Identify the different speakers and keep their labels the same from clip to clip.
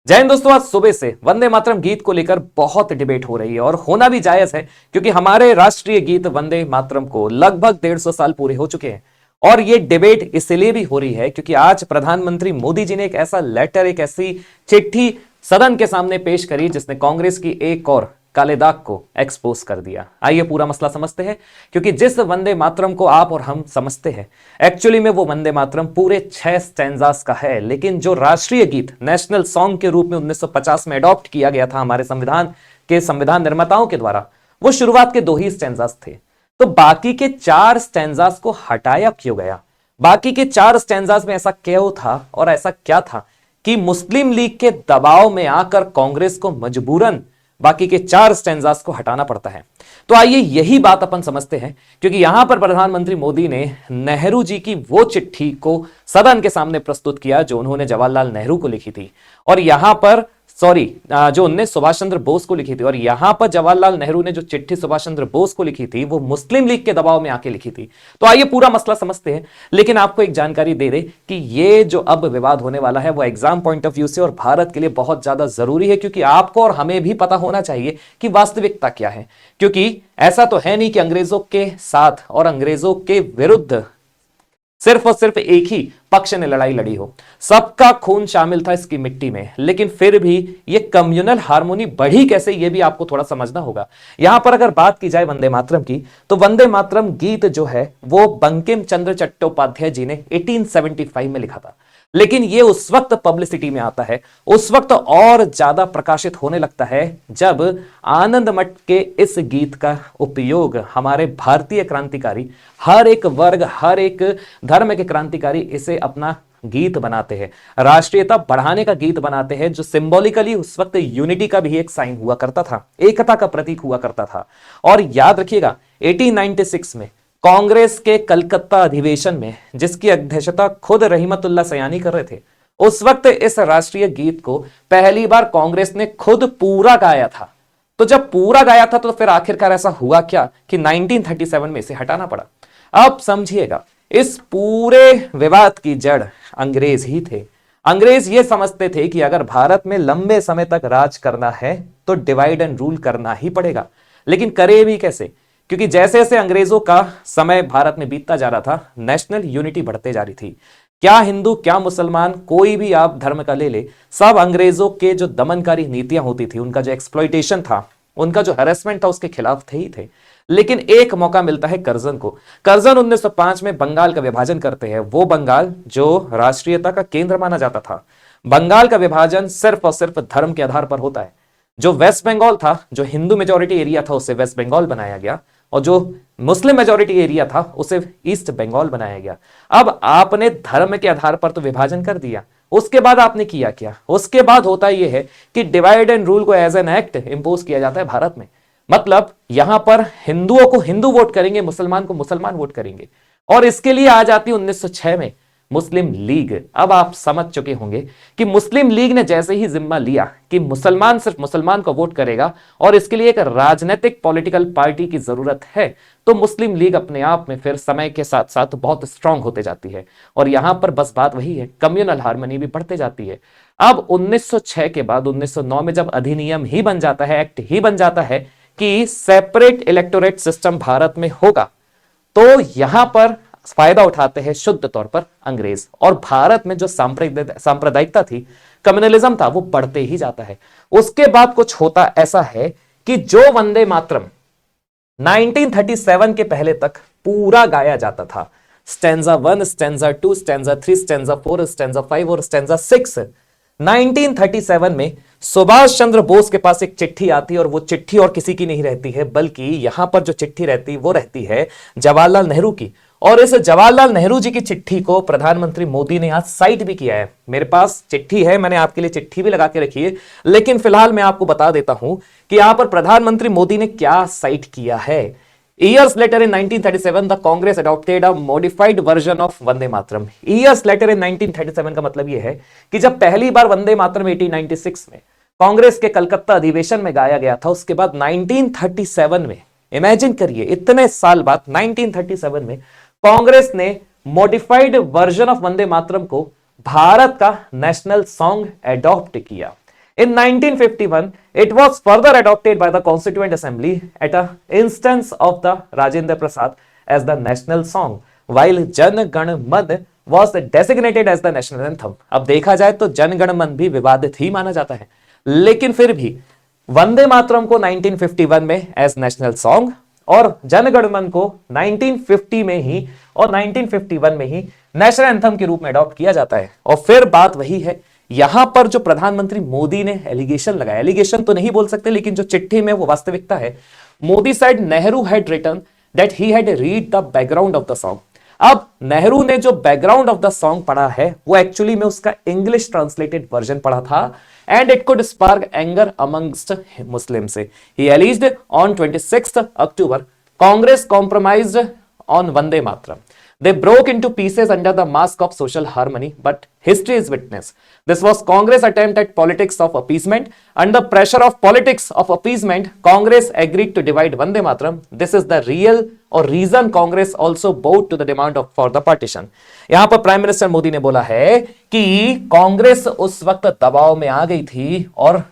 Speaker 1: जय हिंद दोस्तों। आज सुबह से वंदे मातरम गीत को लेकर बहुत डिबेट हो रही है और होना भी जायज है, क्योंकि हमारे राष्ट्रीय गीत वंदे मातरम को लगभग 150 साल पूरे हो चुके हैं। और ये डिबेट इसलिए भी हो रही है क्योंकि आज प्रधानमंत्री मोदी जी ने एक ऐसा लेटर, एक ऐसी चिट्ठी सदन के सामने पेश करी जिसने कांग्रेस की एक और काले दाग को एक्सपोज कर दिया। आइए पूरा मसला समझते हैं, क्योंकि जिस वंदे मातरम को आप और हम समझते हैं, एक्चुअली में वो वंदे मातरम पूरे 6 स्टैंजास का है। लेकिन जो राष्ट्रीय गीत नेशनल सॉन्ग के रूप में 1950 में अडॉप्ट किया गया था हमारे संविधान निर्माताओं के द्वारा, वो शुरुआत के 2 ही स्टैंजास थे। तो बाकी के 4 स्टैंजास को हटाया क्यों गया? बाकी के 4 स्टैंजास में ऐसा क्यों था और ऐसा क्या था कि मुस्लिम लीग के दबाव में आकर कांग्रेस को मजबूरन बाकी के 4 स्टैंजास को हटाना पड़ता है? तो आइए यही बात अपन समझते हैं, क्योंकि यहां पर प्रधानमंत्री मोदी ने नेहरू जी की वो चिट्ठी को सदन के सामने प्रस्तुत किया जो उन्होंने जवाहरलाल नेहरू को लिखी थी, और यहां पर जो उन्होंने सुभाष चंद्र बोस को लिखी थी, और यहां पर जवाहरलाल नेहरू ने जो चिट्ठी सुभाष चंद्र बोस को लिखी थी वो मुस्लिम लीग के दबाव में आके लिखी थी। तो आइए पूरा मसला समझते हैं। लेकिन आपको एक जानकारी दे दे कि ये जो अब विवाद होने वाला है वो एग्जाम पॉइंट ऑफ व्यू से और भारत के लिए बहुत ज्यादा जरूरी है, क्योंकि आपको और हमें भी पता होना चाहिए कि वास्तविकता क्या है। क्योंकि ऐसा तो है नहीं कि अंग्रेजों के साथ और अंग्रेजों के विरुद्ध सिर्फ और सिर्फ एक ही पक्ष ने लड़ाई लड़ी हो, सबका खून शामिल था इसकी मिट्टी में। लेकिन फिर भी ये कम्युनल हार्मोनी बढ़ी कैसे, ये भी आपको थोड़ा समझना होगा। यहां पर अगर बात की जाए वंदे मातरम की, तो वंदे मातरम गीत जो है वो बंकिम चंद्र चट्टोपाध्याय जी ने 1875 में लिखा था। लेकिन ये उस वक्त पब्लिसिटी में आता है, उस वक्त और ज्यादा प्रकाशित होने लगता है जब आनंद मठ के इस गीत का उपयोग हमारे भारतीय क्रांतिकारी, हर एक वर्ग, हर एक धर्म के क्रांतिकारी इसे अपना गीत बनाते हैं, राष्ट्रीयता बढ़ाने का गीत बनाते हैं, जो सिंबॉलिकली उस वक्त यूनिटी का भी एक साइन हुआ करता था, एकता का प्रतीक हुआ करता था। और याद रखिएगा 1896 में कांग्रेस के कलकत्ता अधिवेशन में, जिसकी अध्यक्षता खुद रहीमतुल्लाह सयानी कर रहे थे, उस वक्त इस राष्ट्रीय गीत को पहली बार कांग्रेस ने खुद पूरा गाया था। तो जब पूरा गाया था तो फिर आखिरकार ऐसा हुआ क्या कि 1937 में इसे हटाना पड़ा। अब समझिएगा, इस पूरे विवाद की जड़ अंग्रेज ही थे। अंग्रेज ये समझते थे कि अगर भारत में लंबे समय तक राज करना है तो डिवाइड एंड रूल करना ही पड़ेगा। लेकिन करे भी कैसे? क्योंकि जैसे जैसे अंग्रेजों का समय भारत में बीतता जा रहा था, नेशनल यूनिटी बढ़ते जा रही थी। क्या हिंदू क्या मुसलमान, कोई भी आप धर्म का ले ले, सब अंग्रेजों के जो दमनकारी नीतियां होती थी, उनका जो एक्सप्लॉइटेशन था, उनका जो हैरेसमेंट था, उसके खिलाफ थे ही थे। लेकिन एक मौका मिलता है कर्जन को। कर्जन 1905 में बंगाल का विभाजन करते हैं, वो बंगाल जो राष्ट्रीयता का केंद्र माना जाता था। बंगाल का विभाजन सिर्फ और सिर्फ धर्म के आधार पर होता है। जो वेस्ट बंगाल था, जो हिंदू मेजोरिटी एरिया था, उसे वेस्ट बंगाल बनाया गया, और जो मुस्लिम मेजोरिटी एरिया था उसे ईस्ट बंगाल बनाया गया। अब आपने धर्म के आधार पर तो विभाजन कर दिया, उसके बाद आपने किया क्या? उसके बाद होता यह है कि डिवाइड एंड रूल को एज एन एक्ट इंपोज किया जाता है भारत में। मतलब यहां पर हिंदुओं को हिंदू वोट करेंगे, मुसलमान को मुसलमान वोट करेंगे। और इसके लिए आ जाती 1906 में मुस्लिम लीग। अब आप समझ चुके होंगे कि मुस्लिम लीग ने जैसे ही जिम्मा लिया कि मुसलमान सिर्फ मुसलमान को वोट करेगा और इसके लिए एक राजनीतिक पॉलिटिकल पार्टी की जरूरत है, तो मुस्लिम लीग अपने आप में फिर समय के साथ साथ बहुत स्ट्रांग होते जाती है। और यहां पर बस बात वही है, कम्युनल हार्मनी भी बढ़ते जाती है। अब 1906 के बाद 1909 में जब अधिनियम ही बन जाता है, एक्ट ही बन जाता है कि सेपरेट इलेक्टोरेट सिस्टम भारत में होगा, तो यहां पर फायदा उठाते हैं शुद्ध तौर पर अंग्रेज। और भारत में जो सांप्रदायिकता थी, कम्युनलिज्म था, वो बढ़ते ही जाता है। उसके बाद कुछ होता ऐसा है कि जो वंदे मातरम 1937 के पहले तक पूरा गाया जाता था, stanza 1, stanza 2, stanza 3, stanza 4, stanza 5 और स्टैंजा 6, 1937 में सुभाष चंद्र बोस के पास एक चिट्ठी आती है, और वो चिट्ठी और किसी की नहीं रहती है, बल्कि यहां पर जो चिट्ठी रहती वो रहती है जवाहरलाल नेहरू की। और इस जवाहरलाल नेहरू जी की चिट्ठी को प्रधानमंत्री मोदी ने आज साइट भी किया है। मेरे पास चिट्ठी है, मैंने आपके लिए चिट्ठी भी लगा के रखी है, लेकिन फिलहाल मैं आपको बता देता हूं कि यहां पर प्रधानमंत्री मोदी ने क्या साइट किया है। Years later in 1937, the Congress adopted a modified version of Vande Mataram. Years later in 1937 का मतलब यह है कि जब पहली बार वंदे मातरम 1896 में कांग्रेस के कलकत्ता अधिवेशन में गाया गया था, उसके बाद 1937 में, इमेजिन करिए इतने साल बाद 1937 में कांग्रेस ने मॉडिफाइड वर्जन ऑफ वंदे मातरम को भारत का नेशनल सॉन्ग एडॉप्ट किया। In 1951, it was further adopted by the Constituent Assembly at a instance of the Rajendra Prasad as the national song, while Jan Gan Man was designated as the national anthem. अब देखा जाए तो जन गण मन भी विवादित ही माना जाता है, लेकिन फिर भी वंदे मातरम को 1951 में एज नेशनल सॉन्ग और जन गण मन को 1950 में ही और 1951 में ही नेशनल एंथम के रूप में अडॉप्ट किया जाता है। और फिर बात वही है, यहां पर जो प्रधानमंत्री मोदी ने एलिगेशन लगाया, एलिगेशन तो नहीं बोल सकते लेकिन जो चिट्ठी में वो वास्तविकता है, Modi said Nehru had written that he had read the background of the song. अब नेहरू ने जो बैकग्राउंड ऑफ द सॉन्ग पढ़ा है वो एक्चुअली में उसका इंग्लिश ट्रांसलेटेड वर्जन पढ़ा था and it could spark anger amongst Muslim से। He alleged on 26 October Congress compromised on Vande Mataram. They broke into pieces under the mask of social harmony, but history is witness. This was Congress' attempt at politics of appeasement. Under pressure of politics of appeasement, Congress agreed to divide Vande Mataram. This is the real or reason Congress also bowed to the demand of for the partition. यहां पर prime minister Modi ने बोला है कि कांग्रेस उस वक्त दबाव में आ गई थी और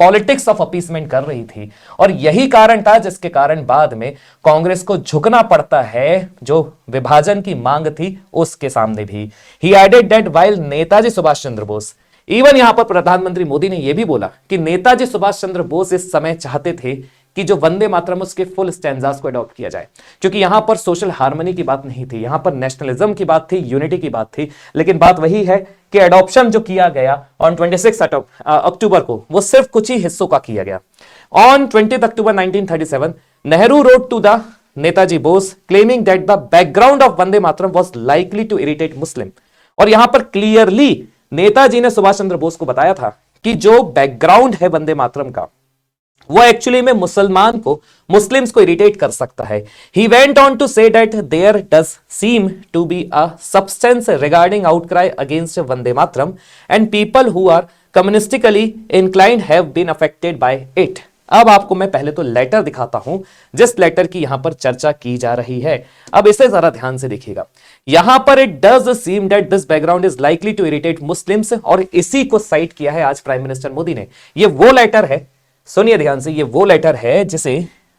Speaker 1: पॉलिटिक्स ऑफ अपीसमेंट कर रही थी, और यही कारण था जिसके कारण बाद में कांग्रेस को झुकना पड़ता है जो विभाजन की मांग थी उसके सामने भी। He added that while Netaji Subhash Chandra Bose, even यहां पर प्रधानमंत्री मोदी ने यह भी बोला कि नेताजी सुभाष चंद्र बोस इस समय चाहते थे कि जो वंदे मातरम उसके फुल स्टैंजास को अडॉप्ट किया जाए, क्योंकि यहां पर सोशल हार्मनी की बात नहीं थी, यहां पर नेशनलिज्म की बात थी, यूनिटी की बात थी। लेकिन बात वही है कि अडॉप्शन जो किया गया ऑन 26 अक्टूबर को वो सिर्फ कुछ ही हिस्सों का किया गया। On 20 October 1937 Nehru wrote to the Netaji Bose claiming that the background of Vande Mataram was likely to irritate Muslim. और यहां पर क्लियरली नेताजी ने सुभाष चंद्र बोस को बताया था कि जो बैकग्राउंड है वंदे मातरम का वो एक्चुअली में मुसलमान को, मुस्लिम्स को इरिटेट कर सकता है। He went on to say that there does seem to be a substance regarding outcry against Vande Mataram and people who are communistically inclined have been affected by it. अब आपको मैं पहले तो letter दिखाता हूं जिस लेटर की यहां पर चर्चा की जा रही है। अब इसे जरा ध्यान से देखिएगा, यहां पर it does seem that this background is likely to irritate Muslims, और इसी को साइट किया है आज प्राइम मिनिस्टर मोदी ने। ये वो लेटर है, सुनिए ध्यान से, ये वो लेटर है जिसे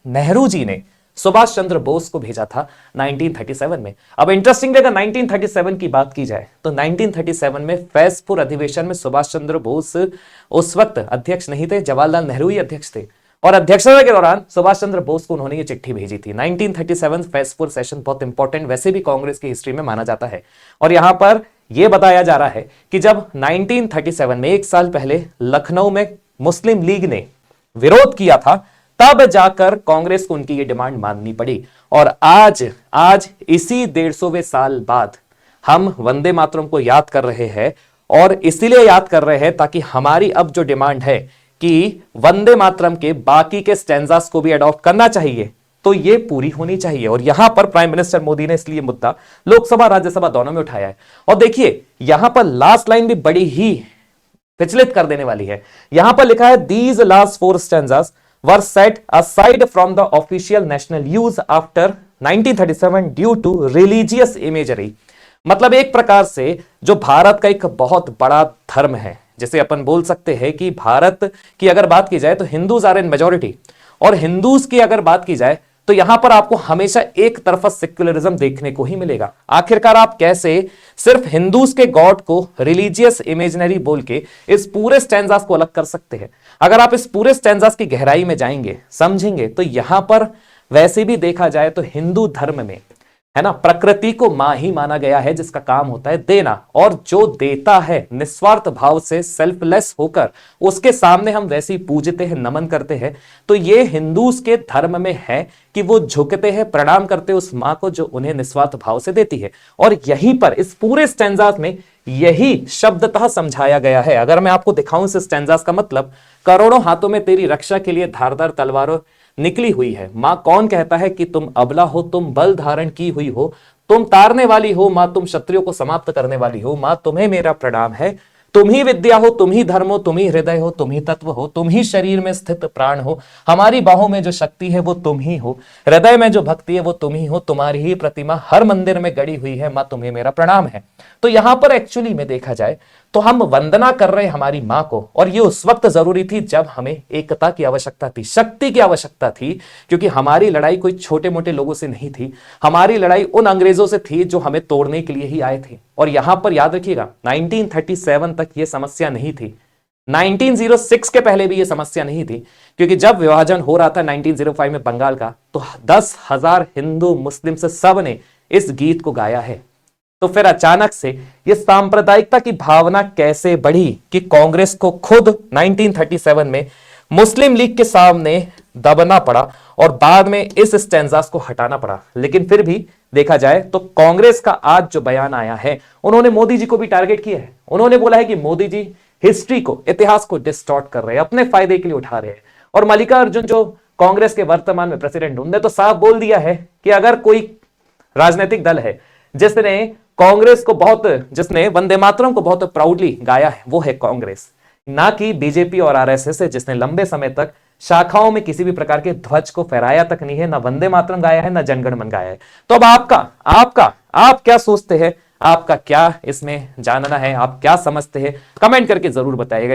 Speaker 1: नेहरू जी ने सुभाष चंद्र बोस को भेजा था 1937 में। अब इंटरेस्टिंग अगर 1937 की बात की जाए तो 1937 में फैजपुर अधिवेशन में सुभाष चंद्र बोस उस वक्त अध्यक्ष नहीं थे, जवाहरलाल नेहरू ही अध्यक्ष थे, और अध्यक्षता के दौरान सुभाष चंद्र बोस को उन्होंने ये चिट्ठी भेजी थी। 1937 फैजपुर सेशन बहुत इंपॉर्टेंट वैसे भी कांग्रेस की हिस्ट्री में माना जाता है, और यहां पर यह बताया जा रहा है कि जब 1937 में एक साल पहले लखनऊ में मुस्लिम लीग ने विरोध किया था तब जाकर कांग्रेस को उनकी ये डिमांड माननी पड़ी। और आज इसी 150वें साल बाद हम वंदे मातरम को याद कर रहे हैं, और इसीलिए याद कर रहे हैं ताकि हमारी अब जो डिमांड है कि वंदे मातरम के बाकी के स्टैंजास को भी अडॉप्ट करना चाहिए तो ये पूरी होनी चाहिए। और यहां पर प्राइम मिनिस्टर मोदी ने इसलिए मुद्दा लोकसभा राज्यसभा दोनों में उठाया है। और देखिए यहां पर लास्ट लाइन भी बड़ी ही विचलित कर देने वाली है। यहां पर लिखा है these last 4 stanzas were set aside from the official national use after 1937 due to religious imagery. मतलब एक प्रकार से जो भारत का एक बहुत बड़ा धर्म है, जैसे अपन बोल सकते हैं कि भारत की अगर बात की जाए तो हिंदूज आर इन मेजॉरिटी, और हिंदूज की अगर बात की जाए तो यहां पर आपको हमेशा एक तरफा सेक्युलरिज्म देखने को ही मिलेगा। आखिरकार आप कैसे सिर्फ हिंदूज के गॉड को रिलीजियस इमेजिनरी बोल के इस पूरे स्टैंजास को अलग कर सकते हैं? अगर आप इस पूरे स्टैंजास की गहराई में जाएंगे, समझेंगे, तो यहां पर वैसे भी देखा जाए तो हिंदू धर्म में है ना, प्रकृति को मां ही माना गया है जिसका काम होता है देना, और जो देता है निस्वार्थ भाव से सेल्फलेस होकर उसके सामने हम वैसे ही पूजते हैं, नमन करते हैं। तो ये हिंदूज के धर्म में है कि वो झुकते हैं, प्रणाम करते हैं उस मां को जो उन्हें निस्वार्थ भाव से देती है। और यहीं पर इस पूरे स्टैंजास में यही शब्दतः समझाया गया है। अगर मैं आपको दिखाऊं इस स्टैंजास का मतलब, करोड़ों हाथों में तेरी रक्षा के लिए धारदार तलवारों निकली हुई है, मां कौन कहता है कि तुम अबला हो, तुम बल धारण की हुई हो, तुम तारने वाली हो मां, तुम क्षत्रियों को समाप्त करने वाली हो मां, तुम्हें मेरा प्रणाम है। तुम ही विद्या हो, तुम ही धर्म हो, तुम ही हृदय हो, तुम ही तत्व हो, तुम ही शरीर में स्थित प्राण हो, हमारी बाहों में जो शक्ति है वो तुम ही हो, हृदय में जो भक्ति है वो तुम ही हो, तुम्हारी ही प्रतिमा हर मंदिर में गड़ी हुई है मां, तुम्हें मेरा प्रणाम है। तो यहां पर एक्चुअली में देखा जाए तो हम वंदना कर रहे हैं हमारी मां को, और ये उस वक्त जरूरी थी जब हमें एकता की आवश्यकता थी, शक्ति की आवश्यकता थी, क्योंकि हमारी लड़ाई कोई छोटे मोटे लोगों से नहीं थी, हमारी लड़ाई उन अंग्रेजों से थी जो हमें तोड़ने के लिए ही आए थे। और यहां पर याद रखिएगा 1937 तक यह समस्या नहीं थी, 1906 के पहले भी यह समस्या नहीं थी, क्योंकि जब विभाजन हो रहा था 1905 में बंगाल का, तो 10,000 हिंदू मुस्लिम से सब ने इस गीत को गाया है। तो फिर अचानक से यह सांप्रदायिकता की भावना कैसे बढ़ी कि कांग्रेस को खुद 1937 में मुस्लिम लीग के सामने दबना पड़ा और बाद में इस स्टैंजास को हटाना पड़ा। लेकिन फिर भी देखा जाए तो कांग्रेस का आज जो बयान आया है, उन्होंने मोदी जी को भी टारगेट किया है। उन्होंने बोला है कि मोदी जी हिस्ट्री को, इतिहास को डिस्टॉर्ट कर रहे हैं, अपने फायदे के लिए उठा रहे हैं। और मल्लिकार्जुन जो कांग्रेस के वर्तमान में प्रेसिडेंट, उन्होंने तो साफ बोल दिया है कि अगर कोई राजनीतिक दल है जिसने कांग्रेस को बहुत, जिसने वंदे मातरम को बहुत प्राउडली गाया है, वो है कांग्रेस, ना कि बीजेपी और आरएसएस है, जिसने लंबे समय तक शाखाओं में किसी भी प्रकार के ध्वज को फहराया तक नहीं है, ना वंदे मातरम गाया है, ना जनगण मन गाया है। तो अब आप क्या सोचते हैं, आपका क्या इसमें जानना है, आप क्या समझते हैं, कमेंट करके जरूर बताइएगा।